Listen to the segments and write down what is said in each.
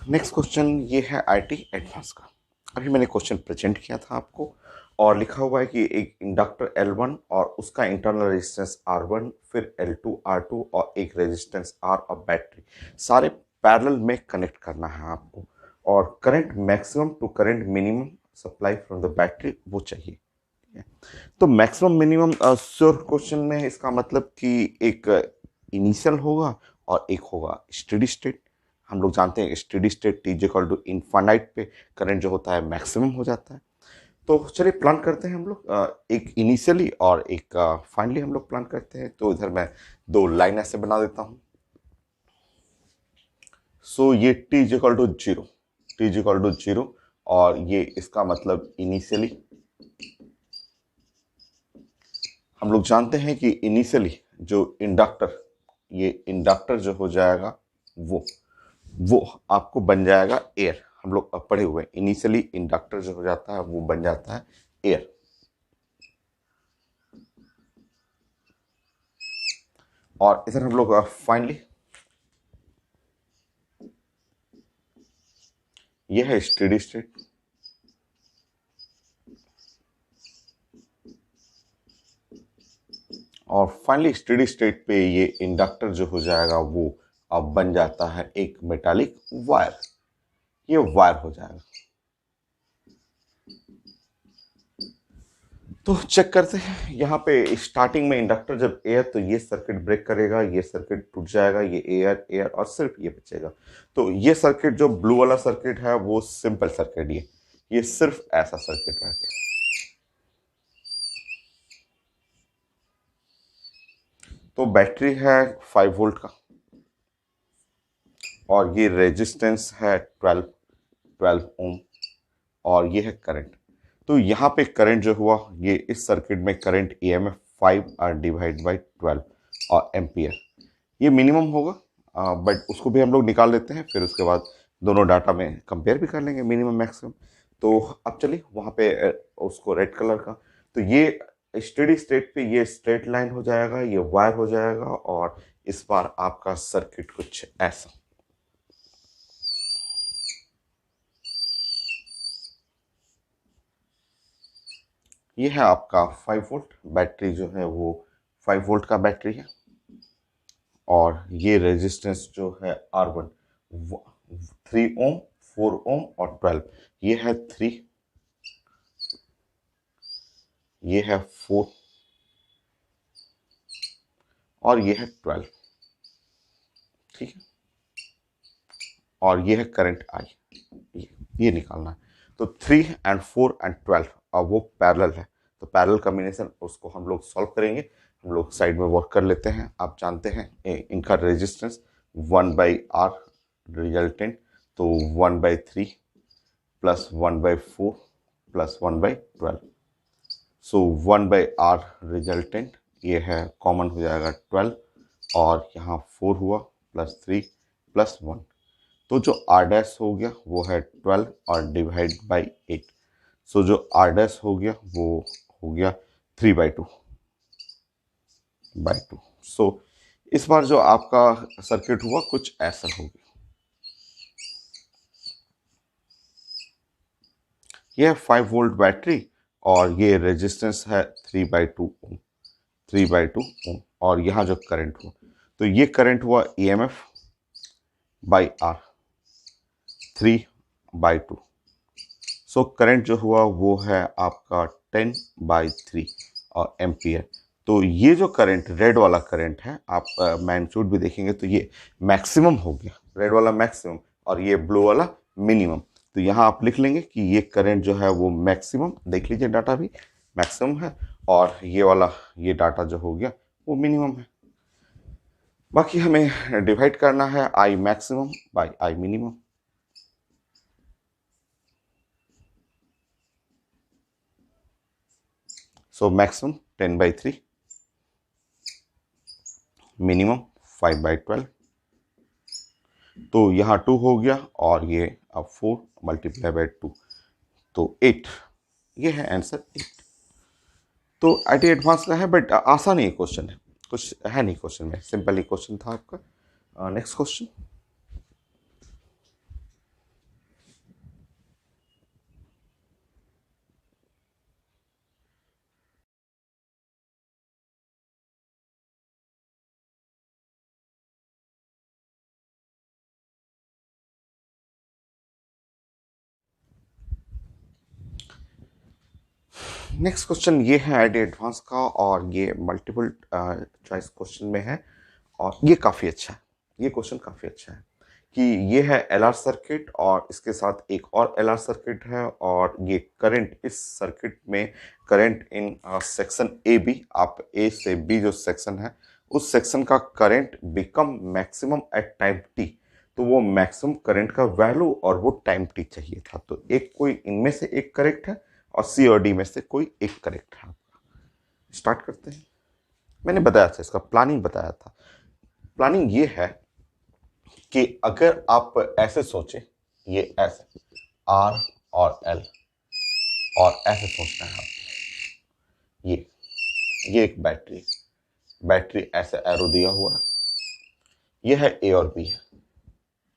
Next question ये है IT advance का। अभी मैंने क्वेश्चन प्रेजेंट किया था आपको और लिखा हुआ है कि एक इंडक्टर L1 और उसका इंटरनल रेजिस्टेंस R1, फिर L2 R2 और एक रेजिस्टेंस R और बैटरी सारे पैरेलल में कनेक्ट करना है आपको, और current maximum to current minimum supply from the battery वो चाहिए। ठीक है? तो मैक्सिमम मिनिमम श्योर क्वेश्चन में इसका मतलब कि एक इनिशियल होगा और एक होगा स्टेडी स्टेट। हम लोग जानते हैं steady state T equal to infinite पे करंट जो होता है मैक्सिमम हो जाता है। तो चलिए प्लान करते हैं हम लोग, एक इनिशियली और एक फाइनली हम लोग प्लान करते हैं। तो इधर मैं दो लाइन ऐसे बना देता हूं। सो ये T equal to zero, T equal to zero, और ये इसका मतलब इनिशियली हम लोग जानते हैं कि इनिशियली जो इंडक्टर, ये इंडक्टर जो हो जाएगा वो आपको बन जाएगा एयर। हम लोग पढ़े हुए इनिशियली इंडक्टर जो हो जाता है वो बन जाता है एयर। और इधर हम लोग फाइनली ये है स्टेडी स्टेट। और फाइनली स्टेडी स्टेट पे ये इंडक्टर जो हो जाएगा वो अब बन जाता है एक मेटालिक वायर। ये वायर हो जाएगा। तो चेक करते हैं यहाँ पे स्टार्टिंग में इंडक्टर जब एयर, तो ये सर्किट ब्रेक करेगा, ये सर्किट टूट जाएगा, ये एयर एयर और सिर्फ ये बचेगा। तो ये सर्किट जो ब्लू वाला सर्किट है वो सिंपल सर्किट, ये सिर्फ ऐसा सर्किट रह गया। तो बैटरी है 5 वोल्ट का और ये रेजिस्टेंस है 12 ओम और ये है करंट। तो यहाँ पे करंट जो हुआ ये इस सर्किट में करंट EMF 5R/12 और एम्पियर ये मिनिमम होगा, बट उसको भी हम लोग निकाल लेते हैं, फिर उसके बाद दोनों डाटा में कंपेयर भी कर लेंगे मिनिमम मैक्सिमम। तो अब चलिए वहाँ पे उसको रेड कलर का, तो ये स्टेडी स्टेट पे ये स्ट्रेट लाइन हो जाएगा, ये वायर हो जाएगा, और इस बार आपका सर्किट कुछ ऐसा। ये है आपका 5 वोल्ट बैटरी जो है वो 5 वोल्ट का बैटरी है, और ये रेजिस्टेंस जो है R1 3 ओम, 4 ओम और 12। ये है 3, ये है 4 और ये है 12। ठीक है, और ये है करंट आई, ये निकालना है। तो 3 एंड 4 एंड 12 और वो पैरेलल है, तो पैरेलल कॉम्बिनेशन उसको हम लोग सॉल्व करेंगे। हम लोग साइड में वर्क कर लेते हैं। आप जानते हैं इनका रेजिस्टेंस 1/R रिजल्टेंट, तो 1/3 प्लस 1/4 प्लस 1/12। सो 1/R रिजल्टेंट ये है कॉमन हो जाएगा 12, और यहाँ 4 हुआ प्लस 3 प्लस 1, तो जो आर डैश हो गया वो है 12 और डिवाइड बाई 8। सो जो आर डैश हो गया वो हो गया 3/2। सो इस बार जो आपका सर्किट हुआ कुछ ऐसा हो गया। यह 5 वोल्ट बैटरी और ये रेजिस्टेंस है 3/2 ओम, 3/2 ओम, और यहाँ जो करंट हुआ, तो ये करंट हुआ EMF by R 3/2। So current जो हुआ वो है आपका 10/3 और एम्पियर। तो ये जो करंट रेड वाला करंट है, आप मैग्नीट्यूड भी देखेंगे तो ये मैक्सिमम हो गया, रेड वाला मैक्सिमम और ये ब्लू वाला मिनिमम। तो यहाँ आप लिख लेंगे कि ये करंट जो है वो मैक्सिमम, देख लीजिए डाटा भी मैक्सिमम है, और ये वाला ये डाटा जो हो गया वो मिनिमम है। बाकी हमें डिवाइड करना है I maximum by I minimum. So maximum 10/3, minimum 5/12, तो यहाँ 2 हो गया और ये अब 4 मल्टीप्लाई बाई 2, तो 8। ये है आंसर 8। तो आईटी एडवांस का है, बट आसान ही क्वेश्चन है, कुछ है नहीं क्वेश्चन में, सिंपल ही क्वेश्चन था आपका। Next question. नेक्स्ट क्वेश्चन ये है आईडी एडवांस का, और ये मल्टीपल चॉइस क्वेश्चन में है, और ये काफ़ी अच्छा है। ये क्वेश्चन काफ़ी अच्छा है कि ये है एलआर सर्किट और इसके साथ एक और एलआर सर्किट है, और ये करंट इस सर्किट में current in section A B, आप ए से बी जो सेक्शन है उस सेक्शन का current become maximum at time T. तो वो मैक्सिमम करंट का वैल्यू और वो टाइम टी चाहिए था। तो एक कोई इनमें से एक करेक्ट है और सी और डी में से कोई एक करेक्ट है। स्टार्ट करते हैं। मैंने बताया था, इसका प्लानिंग बताया था। प्लानिंग ये है कि अगर आप ऐसे सोचें, ये ऐसे आर और एल, और ऐसे सोचना है आप, ये एक बैटरी, बैटरी ऐसे एरो दिया हुआ है, ये है ए और बी है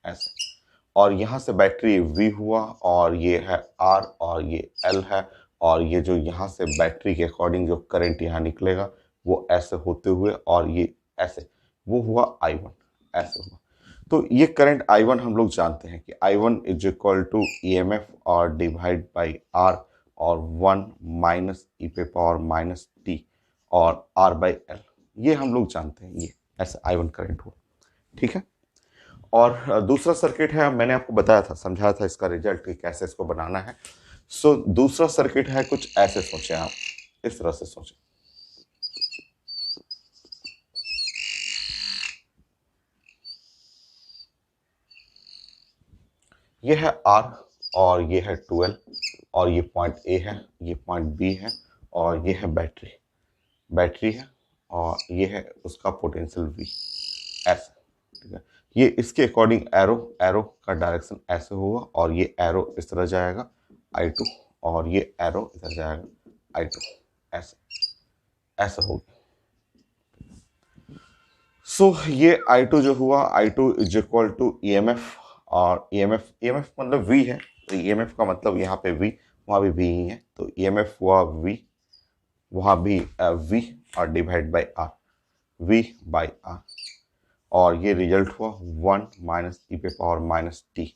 ऐसे, और यहां से बैटरी वी हुआ, और ये है आर और ये एल है, और ये जो यहाँ से बैटरी के अकॉर्डिंग जो करंट यहाँ निकलेगा वो ऐसे होते हुए, और ये ऐसे वो हुआ I1, ऐसे हुआ। तो ये करंट I1 हम लोग जानते हैं कि I1 is equal to EMF और डिवाइड बाई R, और 1 माइनस ई पे पावर माइनस टी और R बाई एल, ये हम लोग जानते हैं। ये ऐसे I1 करंट हुआ, ठीक है। और दूसरा सर्किट है, मैंने आपको बताया था, समझाया था इसका रिजल्ट कि कैसे इसको बनाना है। सो दूसरा सर्किट है कुछ ऐसे सोचें आप, इस तरह से सोचें। ये है R और ये है 12, और ये पॉइंट A है, ये पॉइंट B है, और ये है बैटरी, बैटरी है, और ये है उसका पोटेंशियल V, ऐसा, ठीक है। ये इसके अकॉर्डिंग एरो, एरो का डायरेक्शन ऐसे होगा, और ये एरो इस तरह जाएगा I2, और ये एरो इधर जाएगा I2, ऐसे ऐसा होगा। सो ये I2 जो हुआ, I2 is equal to EMF, और EMF मतलब V है, तो EMF का मतलब यहाँ पे V, वहाँ भी V ही है, तो EMF हुआ V, वहाँ भी V, और divide by R, V by R, और ये रिजल्ट हुआ 1 माइनस ई पे पावर माइनस टी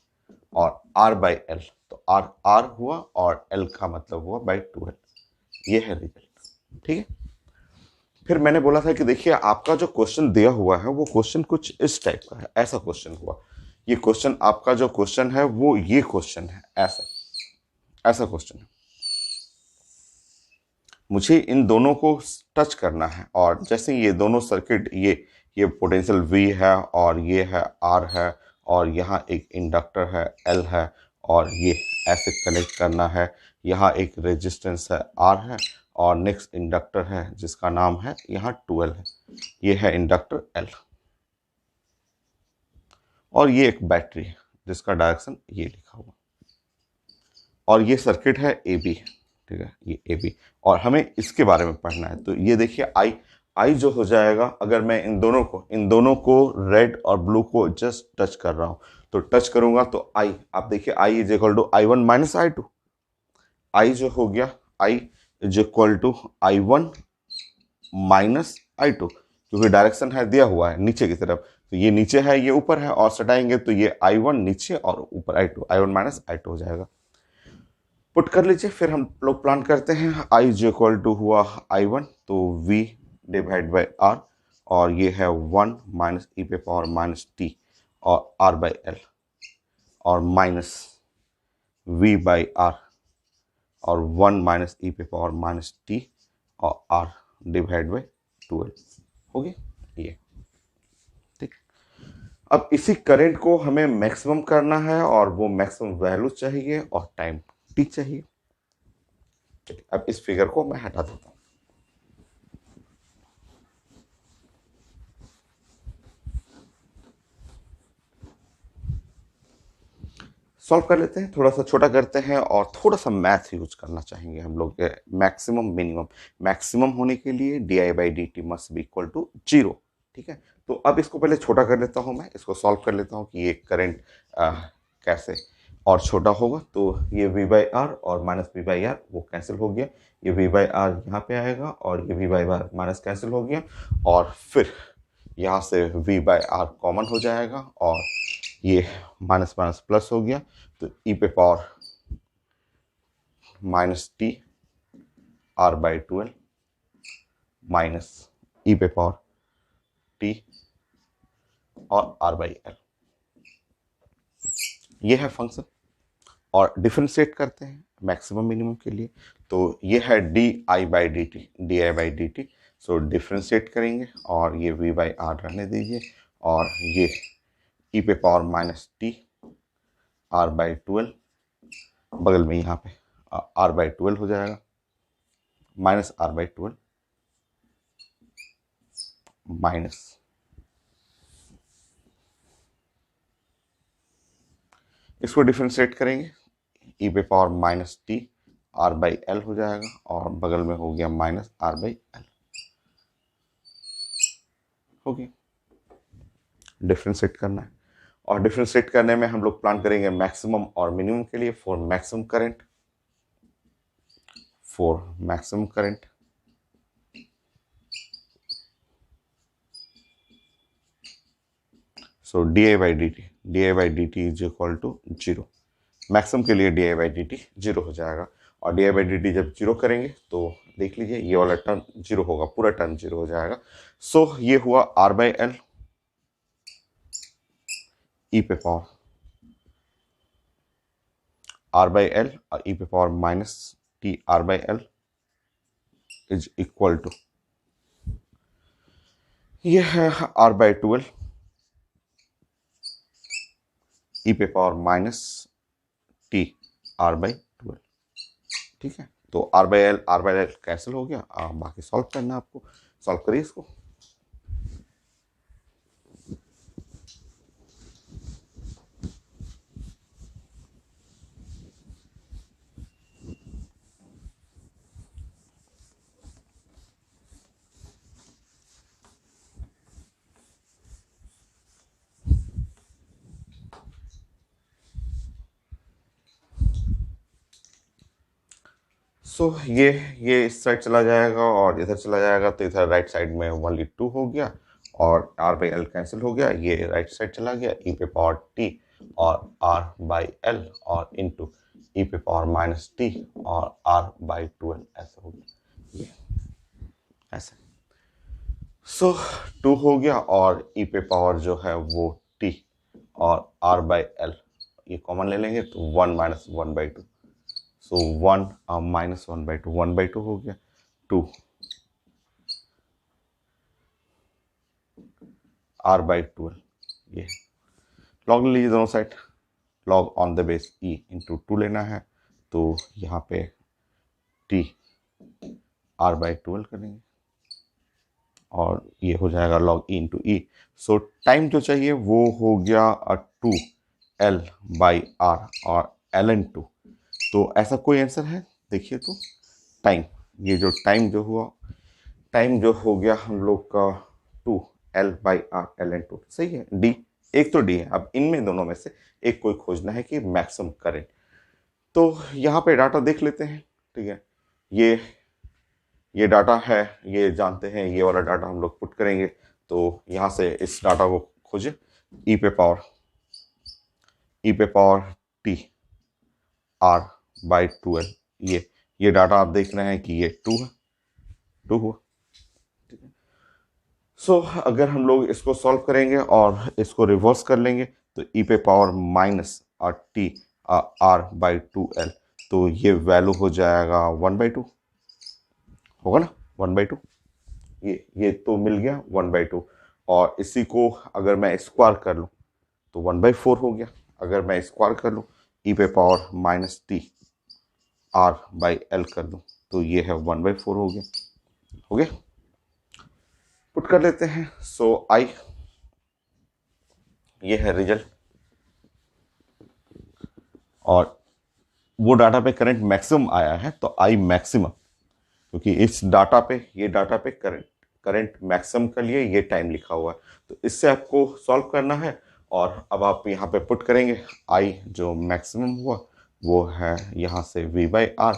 और R बाई एल, तो R हुआ और L का मतलब हुआ बाई 12, ये है रिजल्ट, ठीक है। फिर मैंने बोला था कि देखिए आपका जो क्वेश्चन दिया हुआ है वो क्वेश्चन कुछ इस टाइप का है, ऐसा क्वेश्चन हुआ। ये क्वेश्चन आपका जो क्वेश्चन है वो ये क्वेश्चन है, ऐसा ऐसा क्वेश्चन है। मुझे इन दोनों को टच करना है, और जैसे ये दोनों सर्किट, ये पोटेंशियल V है और ये है R है, और यहाँ एक इंडक्टर है L है, और ये ऐसे कनेक्ट करना है। यहाँ एक रेजिस्टेंस है R है, और नेक्स्ट इंडक्टर है जिसका नाम है यहाँ 12 है, ये है इंडक्टर L, और ये एक बैटरी है जिसका डायरेक्शन ये लिखा हुआ, और ये सर्किट है ए बी, ठीक है, ये ए बी, और हमें इसके बारे में पढ़ना है। तो ये देखिए आई जो हो जाएगा, अगर मैं इन दोनों को रेड और ब्लू को जस्ट टच कर रहा हूँ, तो टच करूंगा तो आई, आप देखिए I is equal to I1 minus I2, I जो हो गया I is equal to I1 minus I2, क्योंकि डायरेक्शन है दिया हुआ है नीचे की तरफ, तो ये नीचे है ये ऊपर है, और सटाएंगे तो ये I1 नीचे और ऊपर I1 माइनस I2 हो जाएगा। पुट कर लीजिए, फिर हम लोग प्लान करते हैं। आई इज इक्वल टू हुआ I1, तो V डिवाइड बाई R, और ये है 1 माइनस ई पे पावर माइनस टी और R बाई एल, और माइनस V बाई R, और 1 माइनस ई पे पावर माइनस टी और R डिवाइड बाई 12 हो गया ये, ठीक। अब इसी करंट को हमें मैक्सिमम करना है, और वो मैक्सिमम वैल्यू चाहिए और टाइम टी चाहिए। अब इस फिगर को मैं हटा देता हूं। सॉल्व कर लेते हैं, थोड़ा सा छोटा करते हैं, और थोड़ा सा मैथ यूज करना चाहेंगे हम लोग। मैक्सिमम मिनिमम, मैक्सिमम होने के लिए D by D T must be equal to 0, ठीक है। तो अब इसको पहले छोटा कर लेता हूँ, मैं इसको सॉल्व कर लेता हूँ कि ये करंट कैसे और छोटा होगा। तो ये V बाई आर और माइनस V बाई आर वो कैंसिल हो गया, ये V बाई आर यहाँ पे आएगा, और ये V by R minus cancel हो गया, और फिर यहाँ से V बाई आर कॉमन हो जाएगा, और ये माइनस माइनस प्लस हो गया, तो ई पे power minus T R by 12 minus ई पे पावर टी और आर बाई एल, ये है फंक्शन। और डिफ्रेंशिएट करते हैं मैक्सिमम मिनिमम के लिए, तो ये है D I by D T, D I by D T. So differentiate करेंगे और ये वी बाई आर रहने दीजिए, और ये ई पे power minus T R by 12, बगल में यहाँ पे आर बाई 12 हो जाएगा, माइनस आर बाई 12 माइनस इसको डिफ्रेंशिएट करेंगे, ई पे power minus T R by L हो जाएगा, और बगल में हो गया माइनस आर बाई एल, हो गया। डिफ्रेंशिएट करना है, और डिफ्रेंशिएट करने में हम लोग प्लान करेंगे मैक्सिमम और मिनिमम के लिए। For maximum current, so D I by D T is equal to 0। Maximum के लिए D I by D T 0 हो जाएगा, और D I by D T जब 0 करेंगे तो देख लीजिए ये वाला टर्म 0 होगा, पूरा टर्म 0 हो जाएगा। सो ये हुआ आर बाई एल ई पे पावर आर बाई एल और ई पे power minus T R by L is equal to, ये है आर बाई 12 ई पे power minus T R by 12। ठीक है, तो आर बाई एल कैंसिल हो गया, बाकी सॉल्व करना है आपको। सॉल्व करिए इसको। ये इस साइड चला जाएगा और इधर चला जाएगा, तो इधर राइट साइड में ओनली 2 हो गया, और आर बाई एल कैंसिल हो गया, ये राइट साइड चला गया, ई पे पावर टी और आर बाई एल और इनटू ई पे पावर माइनस टी और आर बाई 12 ऐसे हो गया, ये ऐसे। 2 हो गया, और ई पे पावर जो है वो टी और आर बाई एल ये कॉमन ले लेंगे, तो 1 माइनस 1/2, सो 1 माइनस 1/2, 1/2 हो गया, 2 आर बाई 12, ये लॉग ले लीजिए दोनों side, log on the base E into 2 लेना है, तो यहाँ पे टी आर बाई 12 करेंगे, और ये हो जाएगा लॉग ई इंटू ई। सो टाइम जो चाहिए वो हो गया 2 एल बाई आर और एल एन 2। तो ऐसा कोई आंसर है देखिए, तो टाइम, ये जो टाइम जो हुआ, टाइम जो हो गया हम लोग का 2 L by R L N 2, सही है। डी, एक तो डी है, अब इनमें दोनों में से एक कोई खोजना है कि मैक्सिमम करंट। तो यहाँ पे डाटा देख लेते हैं, ठीक है। ये डाटा है, ये जानते हैं, ये वाला डाटा हम लोग पुट करेंगे, तो यहाँ से इस डाटा को खोजें, ई पे पावर टी आर बाई 12, ये डाटा आप देख रहे हैं कि ये 2 है, 2 हुआ। सो अगर हम लोग इसको सॉल्व करेंगे और इसको रिवर्स कर लेंगे, तो ई पे पावर माइनस और टी आर बाई 2 एल, तो ये वैल्यू हो जाएगा 1/2, होगा ना 1/2, ये तो मिल गया 1/2, और इसी को अगर मैं स्क्वायर कर लूँ तो 1/4 हो गया। अगर मैं स्क्वायर कर लूँ, ई पे power minus T R by L कर दूँ, तो ये है 1/4 हो गया, हो गया। पुट कर लेते हैं, सो आई, ये है रिजल्ट, और वो डाटा पे करंट मैक्सिमम आया है, तो आई मैक्सिमम, क्योंकि इस डाटा पे, ये डाटा पे करंट मैक्सिमम के लिए ये टाइम लिखा हुआ है, तो इससे आपको सॉल्व करना है। और अब आप यहाँ पे पुट करेंगे, आई जो मैक्सिमम हुआ वो है यहाँ से v बाई आर,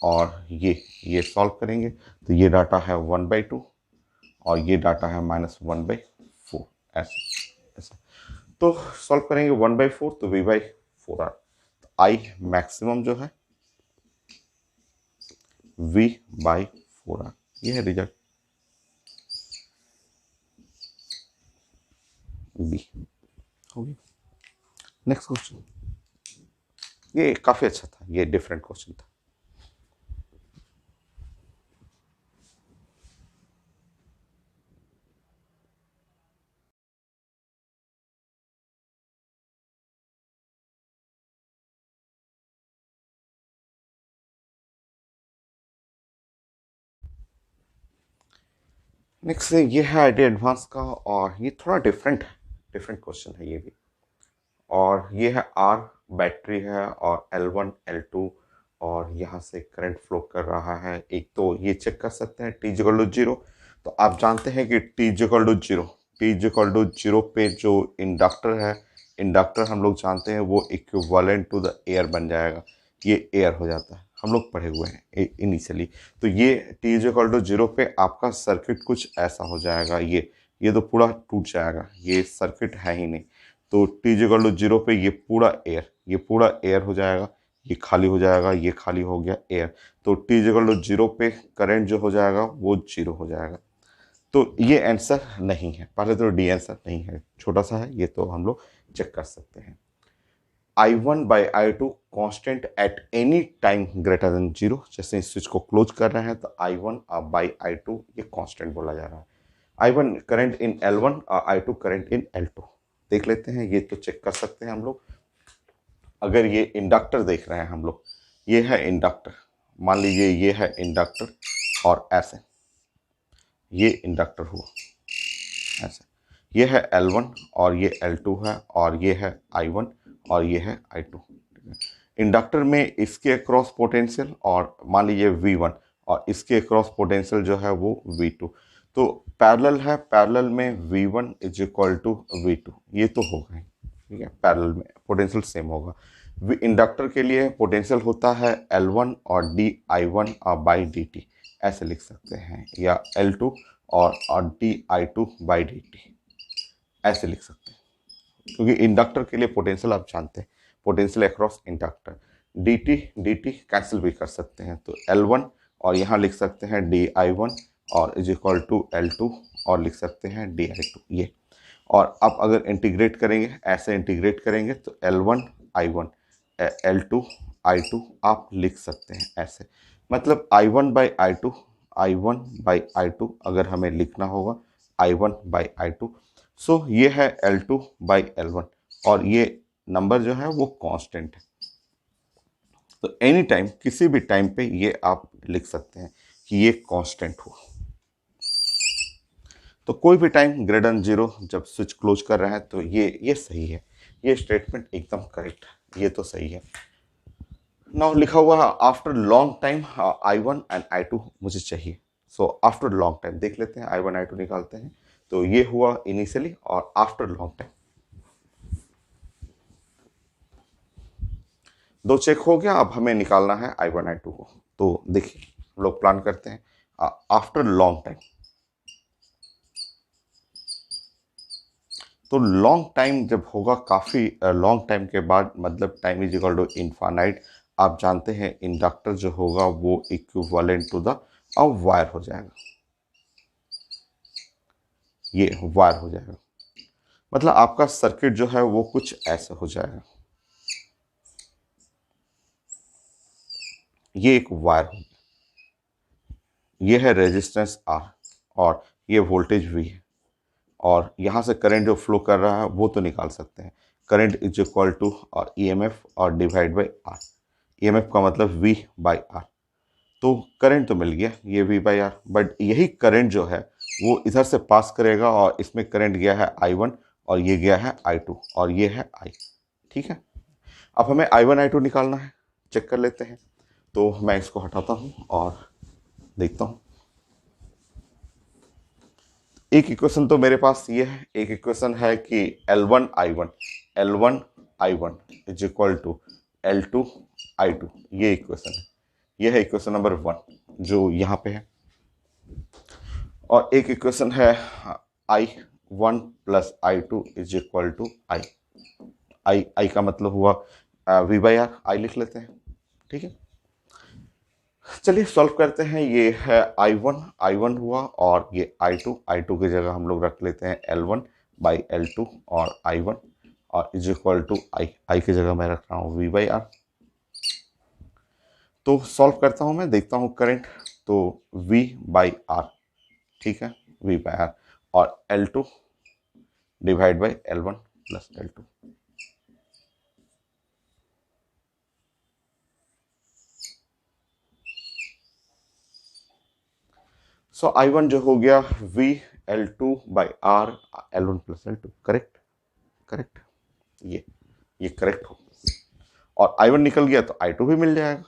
और ये सॉल्व करेंगे, तो ये डाटा है 1/2 और ये डाटा है -1/4, ऐसे। तो सॉल्व करेंगे 1/4, तो v/4 आर। तो आई मैक्सिमम जो है, V बाई 4R। ये है रिजल्ट B। हो गया। नेक्स्ट क्वेश्चन, ये काफी अच्छा था, ये डिफरेंट क्वेश्चन था। नेक्स्ट ये है आईटी एडवांस का, और ये थोड़ा डिफरेंट क्वेश्चन है ये भी। और ये है आर बैटरी है और L1 L2, और यहाँ से करंट फ्लो कर रहा है। एक तो ये चेक कर सकते हैं T इक्वल टू 0। तो आप जानते हैं कि T equal to 0, T equal to 0 पे जो इंडक्टर है, इंडक्टर हम लोग जानते हैं वो इक्विवेलेंट टू द एयर बन जाएगा। ये एयर हो जाता है, हम लोग पढ़े हुए हैं इनिशियली। तो ये T इक्वल टू 0 पे आपका सर्किट कुछ ऐसा हो जाएगा, ये तो पूरा टूट जाएगा, ये सर्किट है ही नहीं। तो T इक्वल टू 0 पे ये पूरा एयर हो जाएगा, ये खाली हो जाएगा, ये खाली हो गया एयर। तो T इक्वल टू 0 पे करंट जो हो जाएगा वो 0 हो जाएगा। तो ये आंसर नहीं है, पहले तो डी आंसर नहीं है, छोटा सा है, ये तो हम लोग चेक कर सकते हैं। I1 by I2 constant at any time greater than 0। जैसे इस स्विच को क्लोज कर रहे हैं तो I1 बाई I2 ये कॉन्स्टेंट बोला जा रहा है। I1 करंट इन L1 और I2 करंट इन L2। देख लेते हैं, ये तो चेक कर सकते हैं हम लोग। अगर ये इंडक्टर देख रहे हैं हम लोग, ये है इंडक्टर, मान लीजिए ये है इंडक्टर, और ऐसे ये इंडक्टर हुआ ऐसे, ये है L1 और ये L2 है, और ये है I1 और ये है I2। इंडक्टर में इसके क्रॉस पोटेंशियल, और मान लीजिए V1, और इसके क्रॉस पोटेंशियल जो है वो V2। तो पैरेलल है, पैरेलल में V1 is equal to V2, ये तो होगा ही, ठीक है, पैरेलल में पोटेंशियल सेम होगा। इंडक्टर के लिए पोटेंशियल होता है L1 और dI1 बाई dt, ऐसे लिख सकते हैं, या L2 और dI2 बाई dt, ऐसे लिख सकते हैं। क्योंकि इंडक्टर के लिए पोटेंशियल आप जानते हैं, potential across inductor. dt cancel भी कर सकते हैं, तो L1 और यहाँ लिख सकते हैं dI1 और इज इक्वल टू L2, और लिख सकते हैं dI2 ये। और आप अगर इंटीग्रेट करेंगे, ऐसे इंटीग्रेट करेंगे तो L1 I1 L2 I2 आप लिख सकते हैं ऐसे। मतलब I1 बाई I2 अगर हमें लिखना होगा I1 बाई I2। सो ये है L2 बाई L1, और ये नंबर जो है वो कांस्टेंट है। तो एनी टाइम, किसी भी टाइम पे ये आप लिख सकते हैं कि ये कांस्टेंट हुआ। तो कोई भी टाइम ग्रेटर देन 0 जब स्विच क्लोज कर रहे हैं, तो ये सही है, ये स्टेटमेंट एकदम करेक्ट है, ये तो सही है। नाउ लिखा हुआ है after long time I1 and I2 मुझे चाहिए। सो आफ्टर लॉन्ग टाइम देख लेते हैं, I1 I2 निकालते हैं। तो ये हुआ इनिशियली और आफ्टर लॉन्ग टाइम, दो चेक हो गया। अब हमें निकालना है I1 I2 को। तो देखिए हम लोग प्लान करते हैं आफ्टर लॉन्ग टाइम। तो लॉन्ग टाइम जब होगा, काफ़ी लॉन्ग टाइम के बाद, मतलब time is equal to infinite. आप जानते हैं इंडक्टर जो होगा वो इक्विवेलेंट टू द वायर हो जाएगा, ये वायर हो जाएगा। मतलब आपका सर्किट जो है वो कुछ ऐसे हो जाएगा, ये एक वायर हो, ये है रेजिस्टेंस R, और ये वोल्टेज V है, और यहाँ से करंट जो फ्लो कर रहा है वो तो निकाल सकते हैं। करंट इज इक्वल टू और EMF और डिवाइड बाई R। EMF का मतलब V बाई R। तो करंट तो मिल गया, ये V बाई R, बट यही करंट जो है वो इधर से पास करेगा, और इसमें करंट गया है I1 और ये गया है I2 और ये है I। ठीक है, अब हमें I1 I2 निकालना है, चेक कर लेते हैं। तो मैं इसको हटाता हूँ और देखता हूँ। एक इक्वेशन तो मेरे पास ये है, एक इक्वेशन है कि L1 I1 is equal to L2 I2, ये इक्वेशन है, ये है इक्वेशन नंबर 1 जो यहाँ पे है। और एक इक्वेशन है I1 plus I2 is equal to I का मतलब हुआ V बाई R, I लिख लेते हैं, ठीक है। चलिए सॉल्व करते हैं। ये है I1 हुआ, और ये I2 की जगह हम लोग रख लेते हैं L1/L2 और I1, और इज इक्वल टू I की जगह मैं रख रहा हूँ V/R। तो सॉल्व करता हूँ मैं, देखता हूँ करंट। तो V/R, ठीक है, V/R, और L2 divide by L1 plus L2। So I1 जो हो गया V/L2/R, L1 plus L2। Correct, correct, ये करेक्ट हो। और I1 निकल गया तो I2 भी मिल जाएगा।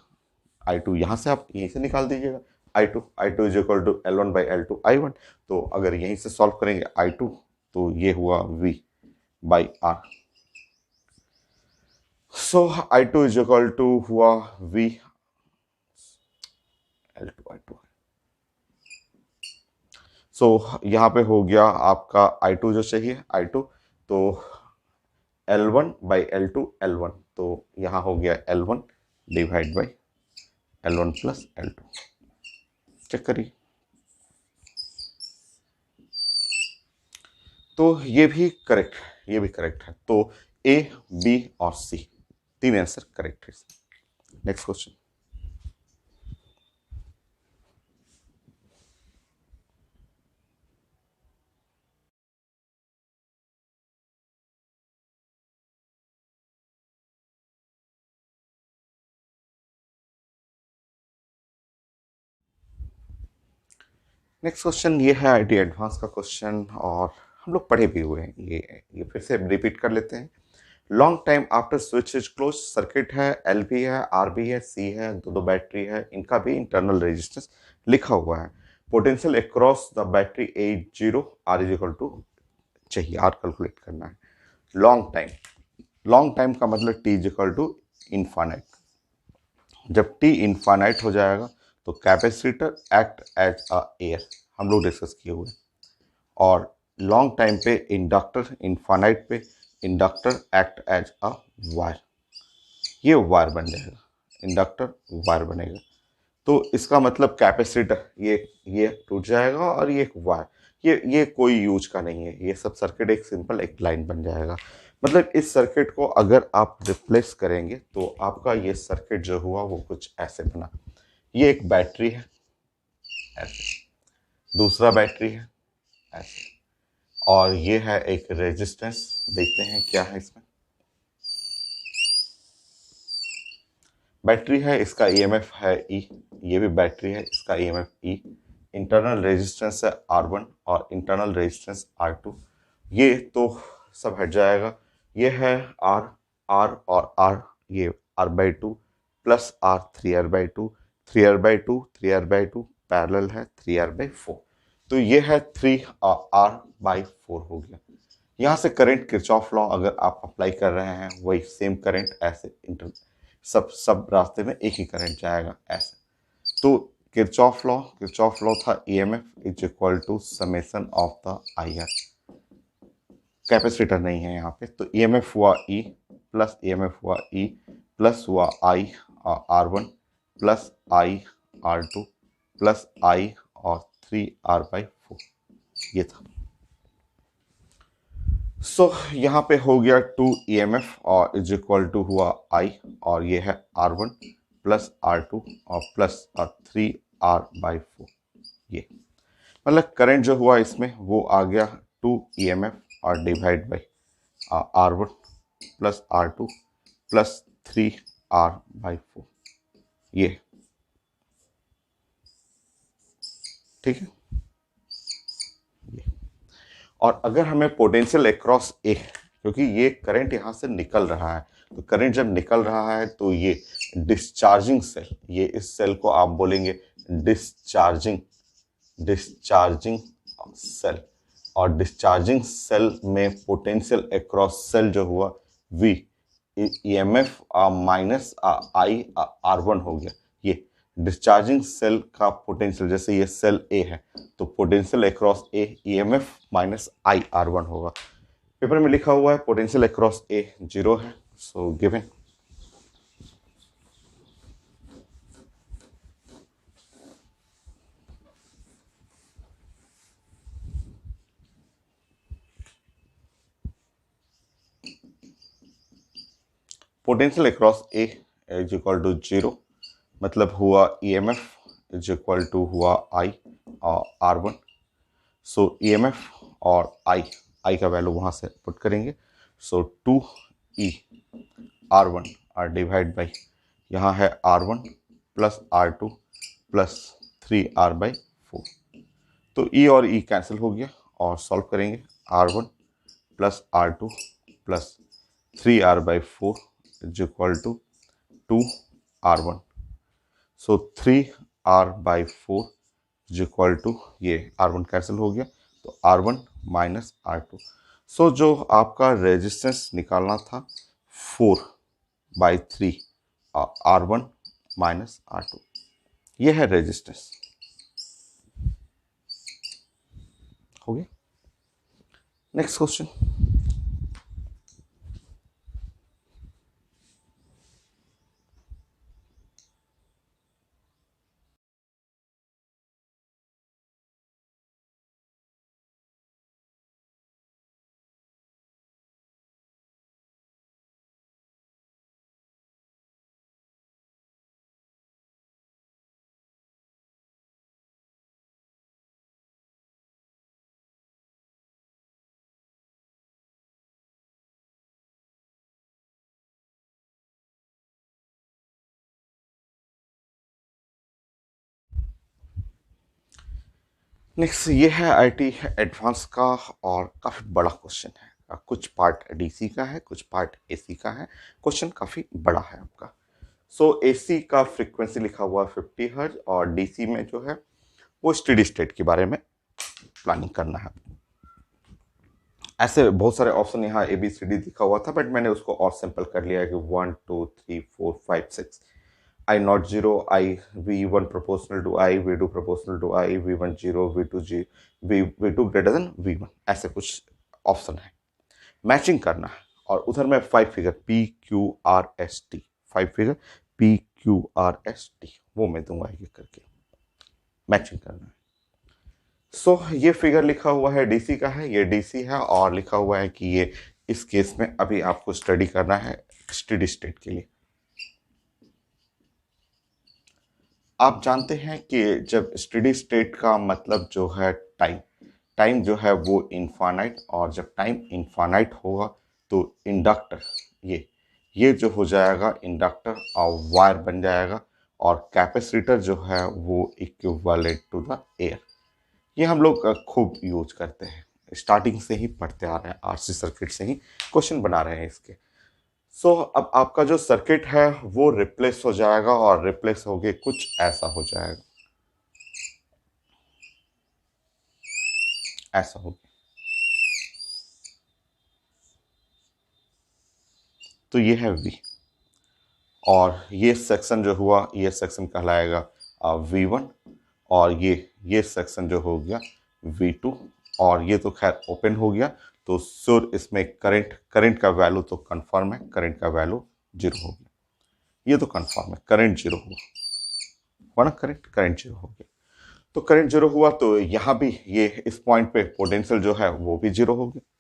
I2 यहाँ से आप यहीं से निकाल दीजिएगा। I2 is equal to L1/L2 I1। तो अगर यहीं से सॉल्व करेंगे I2, तो ये हुआ V/R। So I2 is equal to हुआ V/L2I2। सो यहाँ पे हो गया आपका I2 जो चाहिए I2, तो L1/L2 L1, तो यहाँ हो गया L1 divide by L1 plus L2। Check करिए। तो ये भी करेक्ट, ये भी करेक्ट है। तो A, B और C तीन आंसर करेक्ट है। Next question. नेक्स्ट क्वेश्चन ये है आईटी एडवांस का क्वेश्चन, और हम लोग पढ़े भी हुए हैं। ये फिर से रिपीट कर लेते हैं। Long time after switch is close, circuit है, एल भी है, आर भी है, सी है, दो दो बैटरी है, इनका भी इंटरनल रेजिस्टेंस लिखा हुआ है। Potential across the battery as 0, R is equal to चाहिए, आर कैलकुलेट करना है। लॉन्ग टाइम का मतलब T is equal to infinite. जब टी इनफाइनाइट हो जाएगा तो capacitor act as a air, हम लोग डिस्कस किए हुए। और लॉन्ग टाइम पे इंडक्टर, इनफाइनाइट पे inductor act as a wire, ये वायर बन जाएगा, इंडक्टर वायर बनेगा। तो इसका मतलब कैपेसिटर ये टूट जाएगा, और ये एक वायर, ये कोई यूज का नहीं है। ये सब सर्किट एक सिंपल एक लाइन बन जाएगा। मतलब इस सर्किट को अगर आप रिप्लेस करेंगे तो आपका ये सर्किट जो हुआ वो कुछ ऐसे बना। ये एक बैटरी है ऐसे, दूसरा बैटरी है ऐसे, और ये है एक रेजिस्टेंस। देखते हैं क्या है इसमें। बैटरी है, इसका ईएमएफ है ई, ये भी बैटरी है, इसका ईएमएफ ई। इंटरनल रेजिस्टेंस है R1 और इंटरनल रेजिस्टेंस R2। ये तो सब हट जाएगा। ये है आर, आर और आर, ये R/2 plus are 3R/2, 3R/2, 3R/2 parallel है 3R/4। तो ये है 3R/4 हो गया। यहाँ से करंट किरचॉफ लॉ अगर आप अप्लाई कर रहे हैं, वही सेम करंट ऐसे सब रास्ते में एक ही करंट जाएगा ऐसे। तो किरचॉफ लॉ था EMF is equal to summation of the IR. Capacitor नहीं है यहाँ पे, तो ईएमएफ हुआ ई प्लस ईएमएफ हुआ ई प्लस हुआ आई R1 प्लस आई R2 प्लस आई और 3R/4, ये था। सो यहाँ पे हो गया 2 EMF और इज इक्वल टू हुआ I, और ये है R1 प्लस R2 और प्लस 3R/4। ये मतलब करंट जो हुआ इसमें वो आ गया 2 EMF और divide by R1 plus R2 प्लस 3R/4, ये ठीक है। और अगर हमें पोटेंशियल अक्रॉस ए, क्योंकि ये करंट यहाँ से निकल रहा है, तो करंट जब निकल रहा है तो ये डिस्चार्जिंग सेल, ये इस सेल को आप बोलेंगे डिस्चार्जिंग डिस्चार्जिंग सेल। और डिस्चार्जिंग सेल में पोटेंशियल अक्रॉस सेल जो हुआ V, ईएमएफ माइनस आई R1 हो गया। ये डिस्चार्जिंग सेल का पोटेंशियल, जैसे ये सेल ए है तो पोटेंशियल अक्रॉस ए ईएमएफ माइनस आई R1 होगा। पेपर में लिखा हुआ है पोटेंशियल अक्रॉस ए 0 है, so given. Potential across A is equal to 0, मतलब हुआ EMF इज इक्वल टू हुआ I R1। सो EMF और I का वैल्यू वहाँ से पुट करेंगे। सो 2E R1 are divide by यहाँ है R1 प्लस R2 प्लस 3R/4। तो E और E कैंसिल हो गया और सॉल्व करेंगे। R1 प्लस R2 प्लस 3R/4 is equal to 2R1। So 3R/4 is equal to, ये R1 कैंसिल हो गया तो R1 माइनस R2। सो जो आपका रेजिस्टेंस निकालना था 4/3 R1 माइनस R2, ये है रेजिस्टेंस। हो गया। Next question. नेक्स्ट ये है आईटी एडवांस का और काफ़ी बड़ा क्वेश्चन है। कुछ पार्ट डीसी का है, कुछ पार्ट एसी का है। क्वेश्चन काफ़ी बड़ा है आपका। सो एसी का फ्रीक्वेंसी लिखा हुआ है 50 हर्ट्ज और डीसी में जो है वो स्टेडी स्टेट के बारे में प्लानिंग करना है। ऐसे बहुत सारे ऑप्शन यहाँ ABCD दिखा हुआ था, बट मैंने उसको और सिंपल कर लिया है कि 1 2 3 4 5 6 I not 0, I V1 proportional to I, V2 proportional to I, V1 0, V2 G, V2 greater than V1, ऐसे कुछ ऑप्शन है। मैचिंग करना है और उधर में 5 फिगर PQRST, 5 फिगर PQRST वो मैं दूंगा ये करके मैचिंग करना है। सो ये फिगर लिखा हुआ है डीसी का है, ये डीसी है और लिखा हुआ है कि ये इस केस में अभी आपको स्टडी करना है स्टेडी स्टेट के लिए। आप जानते हैं कि जब स्टेडी स्टेट का मतलब जो है टाइम जो है वो इनफाइनाइट, और जब टाइम इनफाइनाइट होगा तो इंडक्टर ये जो हो जाएगा इंडक्टर और वायर बन जाएगा, और कैपेसिटर जो है वो इक्विवेलेंट टू द एयर। ये हम लोग खूब यूज करते हैं, स्टार्टिंग से ही पढ़ते आ रहे हैं, आरसी सर्किट से ही क्वेश्चन बना रहे हैं इसके। सो अब आपका जो सर्किट है वो रिप्लेस हो जाएगा और रिप्लेस होके कुछ ऐसा हो जाएगा, ऐसा हो गया। तो ये है V और ये सेक्शन जो हुआ ये सेक्शन कहलाएगा V1, और ये सेक्शन जो हो गया V2, और ये तो खैर ओपन हो गया तो श्योर इसमें करंट का वैल्यू तो कंफर्म है, करंट का वैल्यू 0 हो गया। ये तो कंफर्म है, करंट 0 हुआ ना, करंट 0 हो गया। तो करंट 0 हुआ तो यहाँ भी ये इस पॉइंट पे पोटेंशियल जो है वो भी 0 हो गया।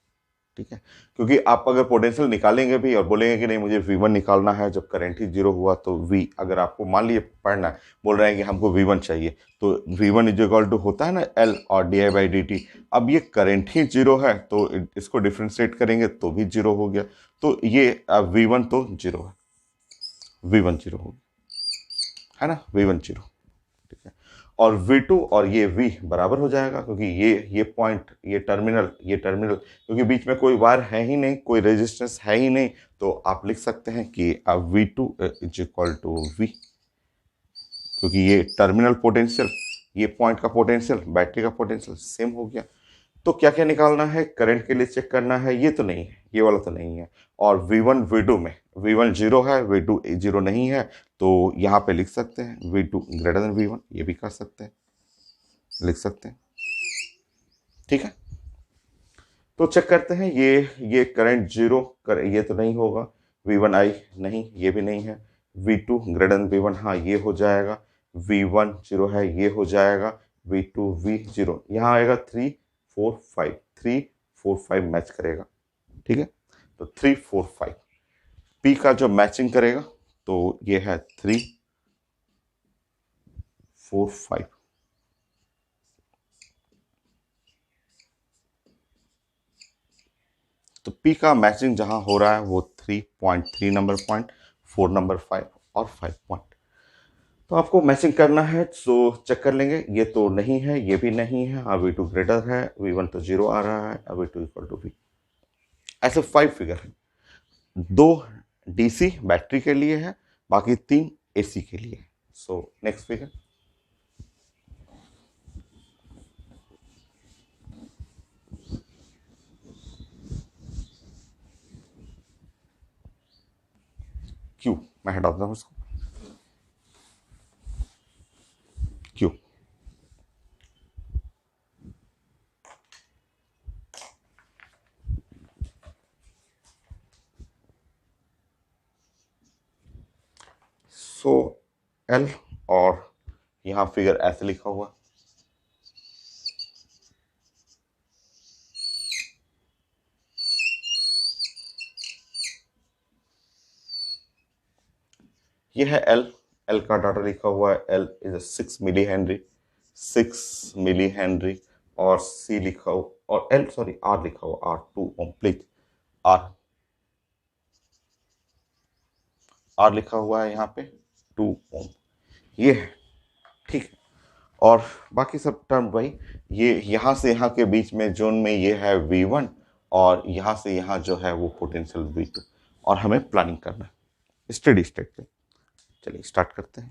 ठीक है, क्योंकि आप अगर पोटेंशियल निकालेंगे भी और बोलेंगे कि नहीं मुझे V1 निकालना है जब करंट ही 0 हुआ, तो V अगर आपको मान लिए पढ़ना है, बोल रहे हैं कि हमको V1 चाहिए, तो V1 इज इक्वल टू होता है ना L और di/dt। अब ये करंट ही 0 है तो इसको डिफ्रेंशिएट करेंगे तो भी 0 हो गया। तो ये V1 तो 0 है, V1 0 हो गया है ना, V1 0। ठीक है, और V2 और ये V बराबर हो जाएगा, क्योंकि ये पॉइंट ये टर्मिनल क्योंकि बीच में कोई वायर है ही नहीं, कोई रेजिस्टेंस है ही नहीं, तो आप लिख सकते हैं कि V2 is equal to V, क्योंकि ये टर्मिनल पोटेंशियल, ये पॉइंट का पोटेंशियल, बैटरी का पोटेंशियल सेम हो गया। तो क्या क्या निकालना है, करंट के लिए चेक करना है, ये तो नहीं है, ये वाला तो नहीं है। और V1 V2 में V1 0 है, V2 0 नहीं है, तो यहाँ पे लिख सकते हैं V2 ग्रेटर देन V1, ये भी कर सकते हैं, लिख सकते हैं। ठीक है, तो चेक करते हैं ये करंट 0 ये तो नहीं होगा, V1I नहीं, ये भी नहीं है, V2 ग्रेटर देन V1 हाँ ये हो जाएगा, V1 0 है ये हो जाएगा, V2 V 0 यहाँ आएगा, 3 4 5 3 4 5 मैच करेगा। ठीक है, तो 3 4 5 P का जो मैचिंग करेगा तो ये है 3, 4, 5। तो P का मैचिंग जहां हो रहा है वो 3.3 नंबर पॉइंट, 4 नंबर 5 और 5 पॉइंट। तो आपको मैचिंग करना है, सो चेक कर लेंगे। ये तो नहीं है, ये भी नहीं है, V2 ग्रेटर है, V1 तो 0 आ रहा है, V2 इक्वल टू V। ऐसे 5 फिगर है। 2 DC बैटरी के लिए है, बाकी 3 AC के लिए। So next figure. Q, मैं हटाता हूं इसको। Q, सो L, और यहां फिगर ऐसे लिखा हुआ, ये है L। L का डाटा लिखा हुआ है, L is 6 millihenry, 6 millihenry. और C लिखा हुआ, और L सॉरी R लिखा हुआ, R 2 ohm please. R, R लिखा हुआ है यहाँ पे 2 ओम। ये है, ठीक है। और बाकी सब टर्म भाई, ये यहाँ से यहाँ के बीच में जोन में ये है V1, और यहाँ से यहाँ जो है वो पोटेंशियल V2। और हमें प्लानिंग करना है स्टेडी स्टेट पे। चलिए स्टार्ट करते हैं।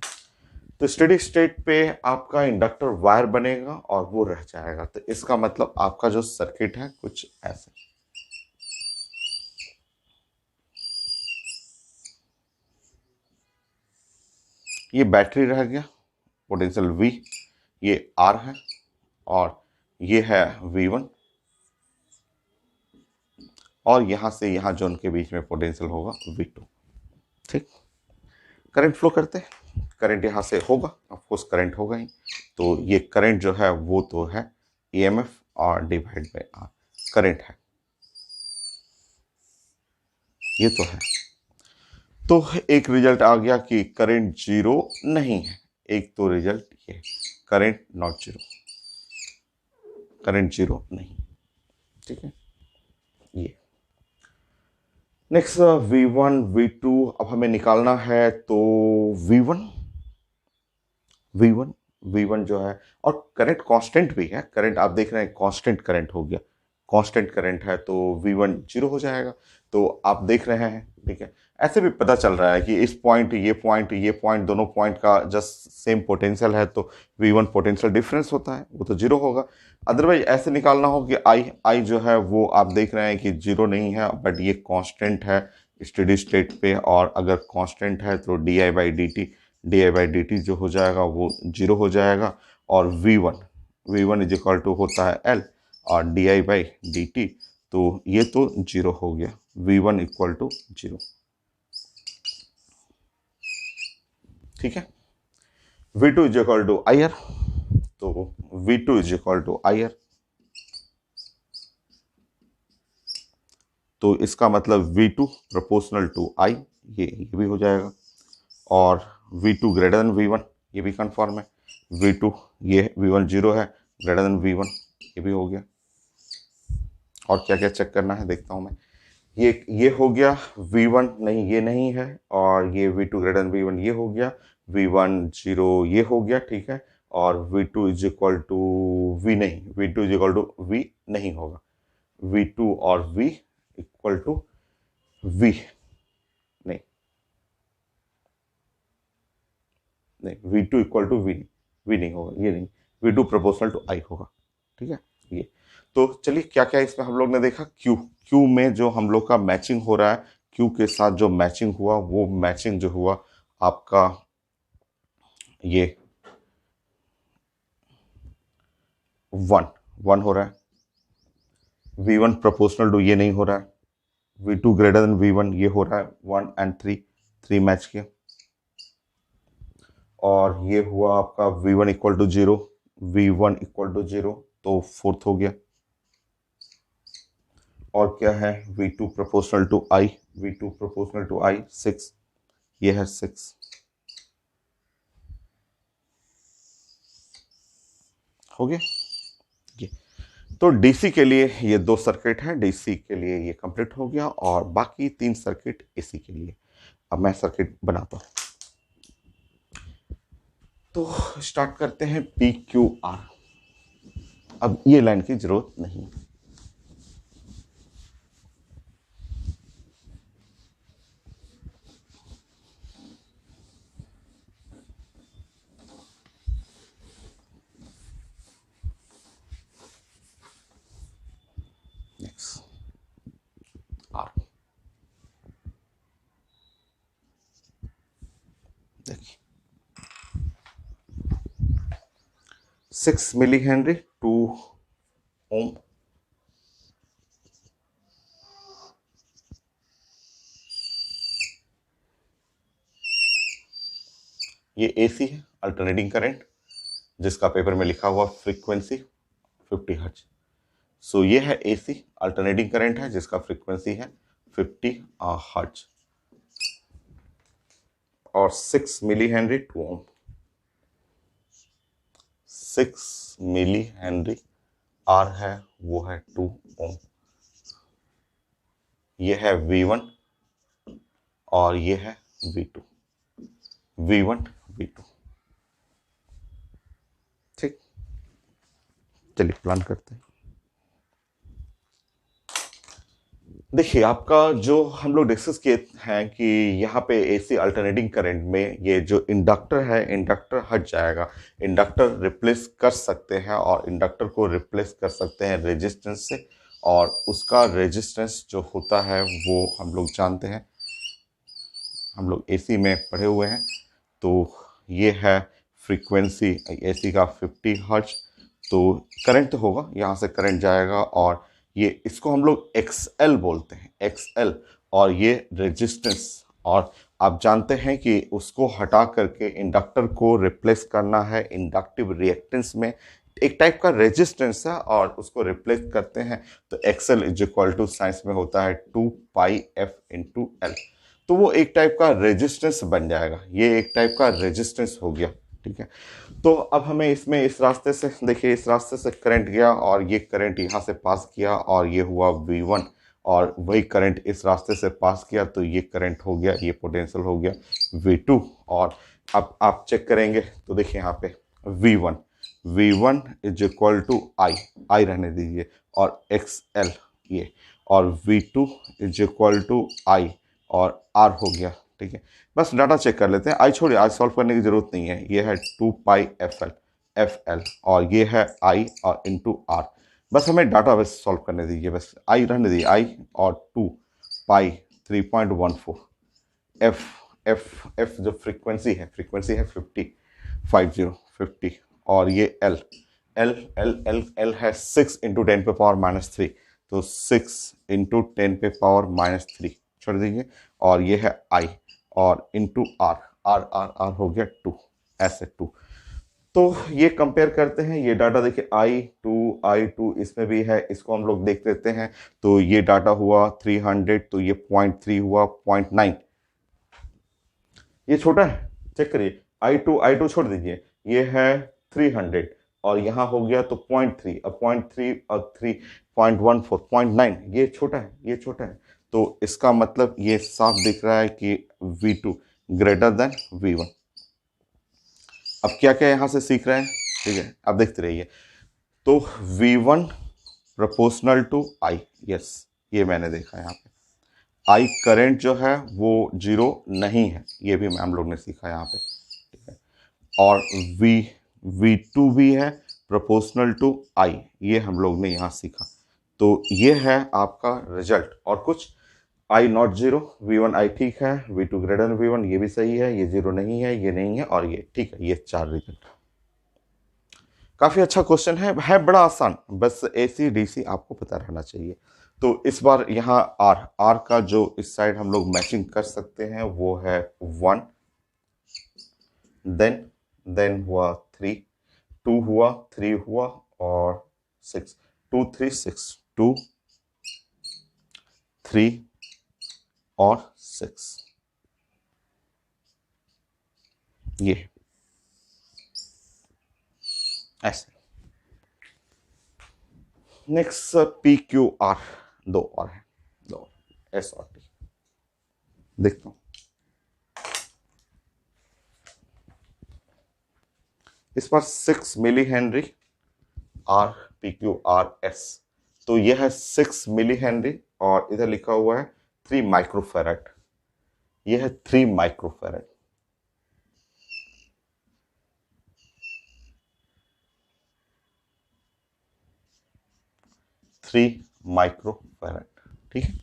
तो स्टेडी स्टेट पे आपका इंडक्टर वायर बनेगा और वो रह जाएगा। तो इसका मतलब आपका जो सर्किट है कुछ ऐसे, ये बैटरी रह गया, पोटेंशियल V, ये R है, और ये है V1, और यहां से यहां जोन के बीच में पोटेंशियल होगा V2। ठीक, करंट फ्लो करते हैं। करंट यहां से होगा, ऑफकोर्स करंट होगा ही। तो ये करंट जो है वो तो है EMF और डिवाइड बाय R, करंट है, ये तो है। तो एक रिजल्ट आ गया कि करंट जीरो नहीं है। एक तो रिजल्ट ये, current not zero, current zero नहीं। ठीक है, ये नेक्स्ट V1 V2 अब हमें निकालना है। तो V1 V1 V1 जो है, और करंट कांस्टेंट भी है। करंट आप देख रहे हैं कांस्टेंट करंट हो गया, कांस्टेंट करंट है, तो V1 जीरो हो जाएगा। तो आप देख रहे हैं, ठीक है। ऐसे भी पता चल रहा है कि इस पॉइंट, ये पॉइंट दोनों पॉइंट का जस्ट सेम पोटेंशियल है, तो V1 पोटेंशियल डिफरेंस होता है, वो तो जीरो होगा। अदरवाइज ऐसे निकालना हो कि आई जो है वो आप देख रहे हैं कि जीरो नहीं है, बट ये कांस्टेंट है स्टेडी स्टेट पे। और अगर कांस्टेंट है तो D I by D T जो हो जाएगा वो जीरो हो जाएगा। और V1 इज इक्वल टू होता है L, और di/dt, तो ये तो जीरो हो गया, V1 इक्वल टू जीरो। ठीक है, V2 is equal to IR, तो V2 is equal to IR। तो इसका मतलब V2 प्रोपोर्शनल टू I, ये भी हो जाएगा। और V2 ग्रेटर देन V1, ये भी कंफर्म है। V2, ये V1 जीरो है, ग्रेटर देन V1, ये भी हो गया। और क्या क्या चेक करना है देखता हूं मैं। ये हो गया V1, नहीं ये नहीं है, और ये V2 ग्रेटर देन V1 ये हो गया, V1 जीरो ये हो गया, ठीक है। और V2 is equal to V नहीं, V2 is equal to V नहीं होगा। V2 और V इक्वल टू V नहीं, नहीं V2 इक्वल टू V नहीं होगा, ये नहीं, V2 प्रोपोर्शनल टू I होगा। ठीक है, ये तो चलिए क्या क्या इसमें हम लोग ने देखा। क्यू में जो हम लोग का मैचिंग हो रहा है, क्यू के साथ जो मैचिंग हुआ, वो मैचिंग जो हुआ आपका ये 1 हो रहा है। V1 प्रोपोर्शनल टू ये नहीं हो रहा है। V2 ग्रेटर देन V1 ये हो रहा है, 1 एंड 3 मैच किया। और ये हुआ आपका V1 equal to zero, V1 equal to zero, तो फोर्थ हो गया। और क्या है, V2 proportional to I, V2 proportional to I 6, ये है 6, हो गया ये। तो डीसी के लिए ये 2 सर्किट है, डीसी के लिए ये कंप्लीट हो गया, और बाकी 3 सर्किट एसी के लिए। अब मैं सर्किट बनाता हूं, तो स्टार्ट करते हैं PQR। अब ये लाइन की जरूरत नहीं। नेक्स्ट R, देखिए 6 मिली हेनरी 2 ओम, ये एसी है, अल्टरनेटिंग करंट, जिसका पेपर में लिखा हुआ फ्रीक्वेंसी 50 हर्ट्ज। सो ये है एसी, अल्टरनेटिंग करंट है जिसका फ्रीक्वेंसी है 50 हर्ट्ज, और 6 millihenry 2 ohm, 6 millihenry, R है वो है 2 ओम, ये है V1 और ये है V2, V1 V2। ठीक, चलिए प्लान करते हैं। देखिए, आपका जो हम लोग डिस्कस किए हैं कि यहाँ पे एसी अल्टरनेटिंग करंट में ये जो इंडक्टर है, इंडक्टर हट जाएगा, इंडक्टर रिप्लेस कर सकते हैं, और इंडक्टर को रिप्लेस कर सकते हैं रेजिस्टेंस से, और उसका रेजिस्टेंस जो होता है वो हम लोग जानते हैं, हम लोग एसी में पढ़े हुए हैं। तो ये है फ्रीक्वेंसी एसी का 50 हर्ट्ज, तो करंट तो होगा, यहाँ से करंट जाएगा, और ये इसको हम लोग XL बोलते हैं, XL, और ये रेजिस्टेंस, और आप जानते हैं कि उसको हटा करके इंडक्टर को रिप्लेस करना है इंडक्टिव रिएक्टेंस में, एक टाइप का रेजिस्टेंस है, और उसको रिप्लेस करते हैं, तो XL is equal to science में होता है 2 पाई F इंटू L, तो वो एक टाइप का रेजिस्टेंस बन जाएगा, ये एक टाइप का रेजिस्टेंस हो गया। ठीक है, तो अब हमें इसमें इस रास्ते से देखिए, इस रास्ते से करंट गया, और ये करंट यहाँ से पास किया, और ये हुआ V1, और वही करंट इस रास्ते से पास किया, तो ये करंट हो गया, ये पोटेंशियल हो गया V2। और अब आप चेक करेंगे तो देखिए यहाँ पे V1 इज इक्वल टू आई रहने दीजिए, और XL ये, और V2 इज इक्वल टू आई, और R हो गया। ठीक है, बस डाटा चेक कर लेते हैं, आई छोड़िए, आज सॉल्व करने की जरूरत नहीं है, ये है 2 पाई एफ एल, और ये है आई और इंटू आर, बस हमें डाटा बस सॉल्व करने दीजिए, बस आई रहने दीजिए, आई और 2 पाई 3.14 एफ एफ जो फ्रीक्वेंसी है 50, और ये एल है 6 इंटू 10 पे पावर -3, तो 6 इंटू 10 पे पावर -3 छोड़ दीजिए, और ये है आई, और इंटू आर, आर हो गया 2, ऐसे 2। तो ये कंपेयर करते हैं, ये डाटा देखिए I2 इसमें भी है, इसको हम लोग देख लेते हैं, तो ये डाटा हुआ 300, तो ये 0.3 हुआ 0.9, ये छोटा है, चेक करिए, I2 छोड़ दीजिए, ये है 300, और यहाँ हो गया तो 0.3, अब 0.3 और 3 0.14 0.9, ये छोटा है, ये छोटा है, तो इसका मतलब ये साफ दिख रहा है कि V2 ग्रेटर देन V1। अब क्या क्या यहाँ से सीख रहे हैं, ठीक है, अब देखते रहिए, तो V1 proportional to I, yes, ये मैंने देखा यहाँ पे, I करंट जो है वो 0 नहीं है, ये भी हम लोग ने सीखा यहाँ पे, ठीक है, और V2 भी है प्रोपोर्शनल टू I, ये हम लोग ने यहाँ सीखा, तो ये है आपका रिजल्ट, और कुछ I नॉट 0, V1 I ठीक है, V2 ग्रेटर देन V1, ये भी सही है, ये 0 नहीं है, ये नहीं है, और ये ठीक है, ये 4 रिजल्ट। काफी अच्छा क्वेश्चन है बड़ा आसान, बस AC DC आपको पता रहना चाहिए। तो इस बार यहाँ R का जो इस साइड हम लोग मैचिंग कर सकते हैं वो है 1, देन हुआ 3, 2 हुआ, 3 हुआ, और 6, 2 3 6, 2 3 और 6, ये ऐसे। नेक्स्ट पी क्यू आर, दो और है, दो एस और टी। देखता हूं इस पर 6 millihenry R P Q R S, तो यह है 6 मिली हेनरी और इधर लिखा हुआ है 3 माइक्रोफेरेड, यह है 3 माइक्रोफेरेड। 3 माइक्रोफेरेड, ठीक है।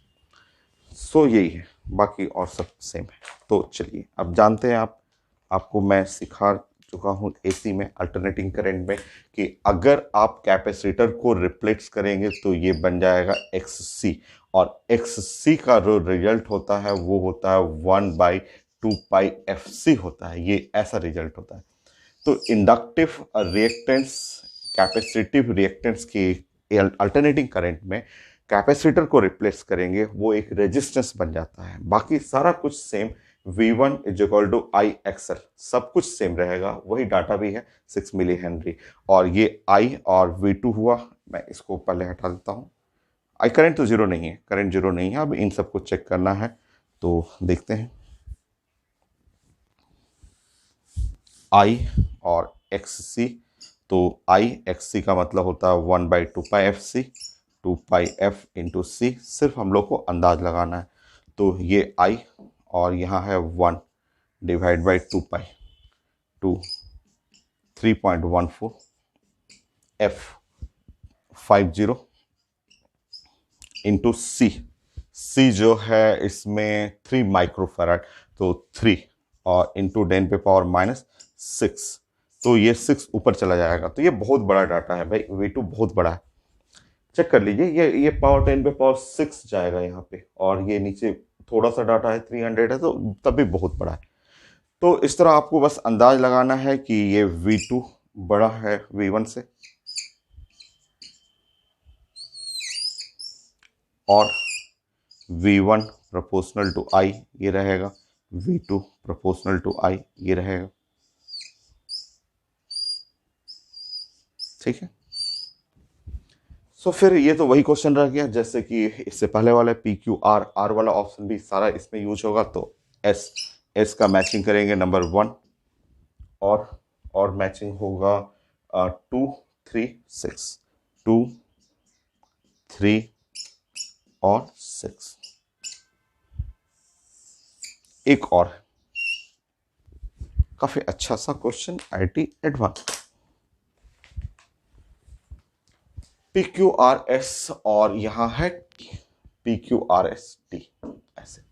सो यही है, बाकी और सब सेम है। तो चलिए अब जानते हैं आपको मैं सिखा चुका हूँ एसी में अल्टरनेटिंग करंट में कि अगर आप कैपेसिटर को रिप्लेस करेंगे तो ये बन जाएगा XC, और XC का जो रिजल्ट होता है वो होता है 1/2πfc होता है, ये ऐसा रिजल्ट होता है। तो इंडक्टिव रिएक्टेंस कैपेसिटिव रिएक्टेंस की अल्टरनेटिंग करंट में कैपेसिटर को रिप्लेस करेंगे, वो एक रेजिस्टेंस बन जाता है। बाकी सारा कुछ सेम, V1 = IXL, सब कुछ सेम रहेगा, वही डाटा भी है 6 मिली हेनरी। और ये I और V2 हुआ, मैं इसको पहले हटा देता हूँ। आई करंट तो जीरो नहीं है, करंट जीरो नहीं है, अब इन सबको चेक करना है तो देखते हैं। I और XC, तो I XC का मतलब होता है 1/2πfc, 2πf इंटू सी, सिर्फ हम लोग को अंदाज लगाना है। तो ये I और यहाँ है 1 divide by 2π, 2 3.14 F 50 into C जो है इसमें 3 माइक्रोफेराड, तो 3 और इंटू 10⁻⁻⁶, तो ये 6 ऊपर चला जाएगा। तो ये बहुत बड़ा डाटा है भाई, V2 बहुत बड़ा है। चेक कर लीजिए, ये पावर 10⁻6 जाएगा यहाँ पे, और ये नीचे थोड़ा सा डाटा है 300 है, तो तब भी बहुत बड़ा है। तो इस तरह आपको बस अंदाज लगाना है कि ये V2 बड़ा है V1 से, और V1 प्रोपोर्शनल टू I ये रहेगा, V2 प्रोपोर्शनल टू I ये रहेगा, ठीक है। सो फिर ये तो वही क्वेश्चन रह गया जैसे कि इससे पहले वाला PQR, R वाला ऑप्शन भी सारा इसमें यूज होगा। तो S का मैचिंग करेंगे नंबर 1, और मैचिंग होगा 2 3 6, 2 3 और 6। एक और काफी अच्छा सा क्वेश्चन IIT एडवांस, PQRS और यहां है PQRST, ऐसे।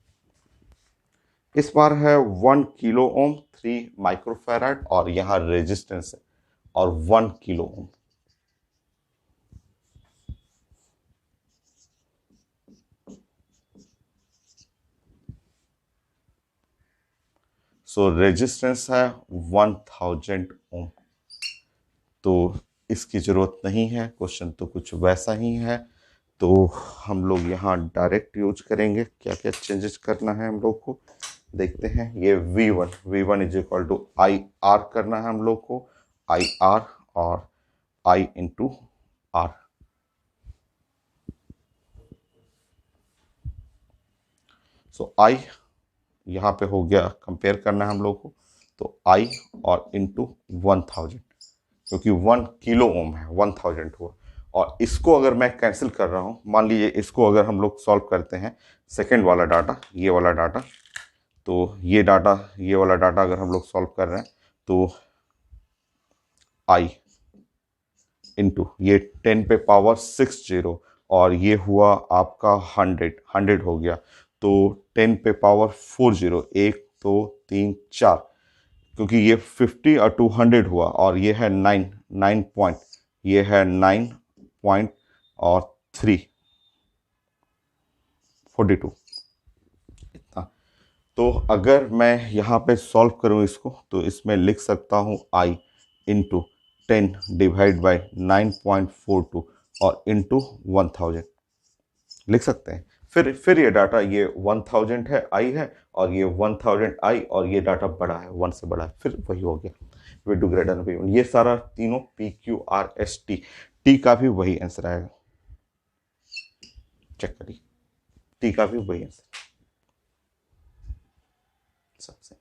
इस बार है 1 किलो ओम, 3 माइक्रोफेराड, और यहां रेजिस्टेंस है और 1 किलो ओम। सो रेजिस्टेंस है 1000 ओम, तो इसकी जरूरत नहीं है, क्वेश्चन तो कुछ वैसा ही है। तो हम लोग यहाँ डायरेक्ट यूज करेंगे, क्या क्या चेंजेस करना है हम लोग को देखते हैं। ये V1 = IR करना है हम लोग को, IR और I into R। So I यहाँ पे हो गया, कंपेयर करना है हम लोग को, तो I और इंटू 1000, क्योंकि 1 किलो ओम है, 1000 हुआ। और इसको अगर मैं कैंसिल कर रहा हूँ, मान लीजिए इसको अगर हम लोग सॉल्व करते हैं, सेकेंड वाला डाटा, ये वाला डाटा, तो ये वाला डाटा अगर हम लोग सॉल्व कर रहे हैं, तो I इंटू ये 10⁻60 और ये हुआ आपका 100 हो गया, तो 10⁻40, 1 2 3 4, क्योंकि ये 50 और 200 हुआ, और ये है 9 पॉइंट, ये है 9 पॉइंट और 3 42 इतना। तो अगर मैं यहाँ पे सॉल्व करूँ इसको, तो इसमें लिख सकता हूँ I इंटू 10 डिवाइड बाई 9.42 और इंटू 1000 लिख सकते हैं। फिर ये डाटा ये 1000 है आई है, और ये 1000 आई, और ये डाटा बड़ा है 1 से बड़ा है, फिर वही हो गया we to greater than P1। ये सारा तीनों PQRST, टी का भी वही आंसर आएगा, चेक करिए, टी का भी वही आंसर सबसे।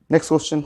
नेक्स्ट क्वेश्चन,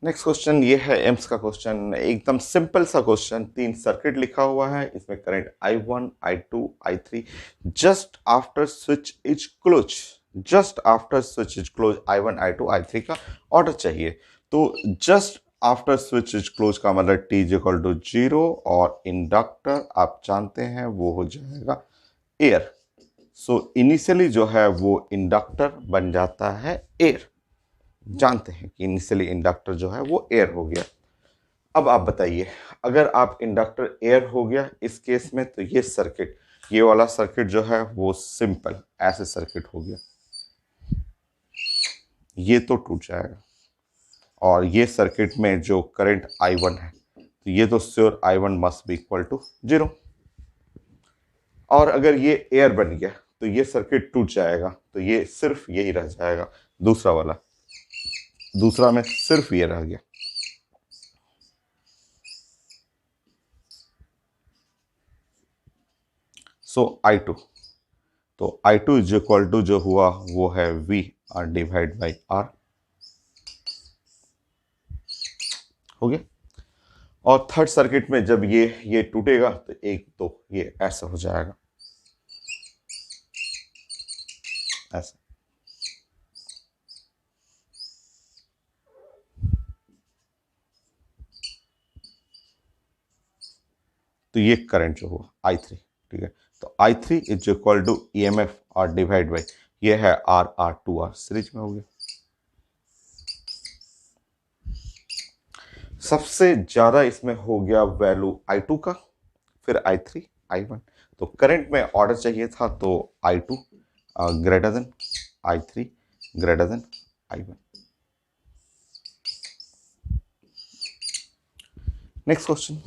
नेक्स्ट क्वेश्चन ये है एम्स का क्वेश्चन, एकदम सिंपल सा क्वेश्चन। 3 सर्किट लिखा हुआ है, इसमें current I1, I2, I3 just after switch is close, just after switch is close I1, I2, I3 का ऑर्डर चाहिए। तो just after switch is close का मतलब T इज इक्वल टू 0, और इंडक्टर आप जानते हैं वो हो जाएगा एयर। सो इनिशियली जो है वो इंडक्टर बन जाता है एयर, जानते हैं कि इनिशियली इंडक्टर जो है वो एयर हो गया। अब आप बताइए, अगर आप इंडक्टर एयर हो गया इस केस में, तो ये सर्किट, ये वाला सर्किट जो है वो सिंपल ऐसे सर्किट हो गया, ये तो टूट जाएगा, और ये सर्किट में जो करंट I1 है, तो ये तो sure I1 must be equal to 0। और अगर ये एयर बन गया तो ये सर्किट टूट जाएगा, तो ये सिर्फ यही रह जाएगा, दूसरा वाला, दूसरा में सिर्फ ये रह गया। सो I2, तो I2 इज इक्वल टू जो हुआ वो है V डिवाइड बाई R, हो गया। और थर्ड सर्किट में जब ये टूटेगा तो एक तो ये ऐसा हो जाएगा, ऐसा। तो ये करंट जो हुआ I3, ठीक है। तो I3 is equal to EMF और डिवाइड बाई ये है R2R सीरीज में हो गया। सबसे ज्यादा इसमें हो गया वैल्यू I2 का, फिर I3, I1। तो करंट में ऑर्डर चाहिए था, तो I2 greater than I3 greater than I1। Next question,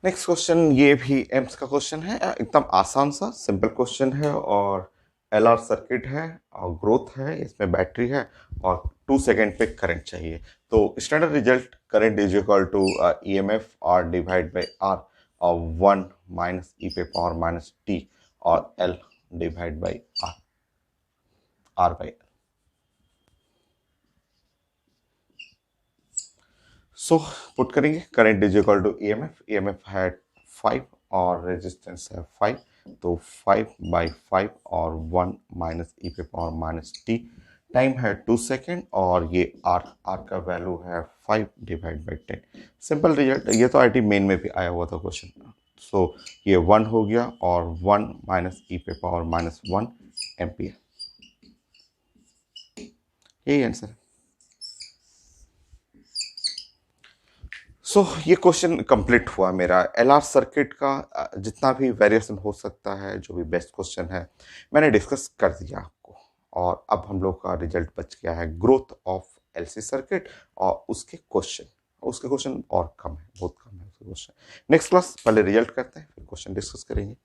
next question ये भी एम्स का क्वेश्चन है, एकदम आसान सा सिंपल क्वेश्चन है, और LR सर्किट है और ग्रोथ है, इसमें बैटरी है और 2 सेकेंड पे करंट चाहिए। तो standard result current is equal to EMF R divide by R, और 1 माइनस ई पे पावर माइनस T, और L divide by R by L। So put करेंगे, current is equal to EMF है 5 और रेजिस्टेंस है 5, तो 5/5 और 1 माइनस ई पे पावर माइनस T, टाइम है 2 सेकेंड, और ये R का वैल्यू है 5 डिवाइड बाई 10। सिंपल रिजल्ट, ये तो IT मेन में भी आया हुआ था क्वेश्चन। सो ये 1 हो गया, और 1 माइनस ई पे पावर माइनस 1 एम्पियर, यही आंसर है। सो ये क्वेश्चन कंप्लीट हुआ मेरा LR सर्किट का। जितना भी वेरिएशन हो सकता है, जो भी बेस्ट क्वेश्चन है मैंने डिस्कस कर दिया आपको, और अब हम लोग का रिजल्ट बच गया है ग्रोथ ऑफ LC सर्किट, और उसके क्वेश्चन और कम है, बहुत कम है उसके क्वेश्चन। नेक्स्ट क्लास पहले रिजल्ट करते हैं, फिर क्वेश्चन डिस्कस करेंगे।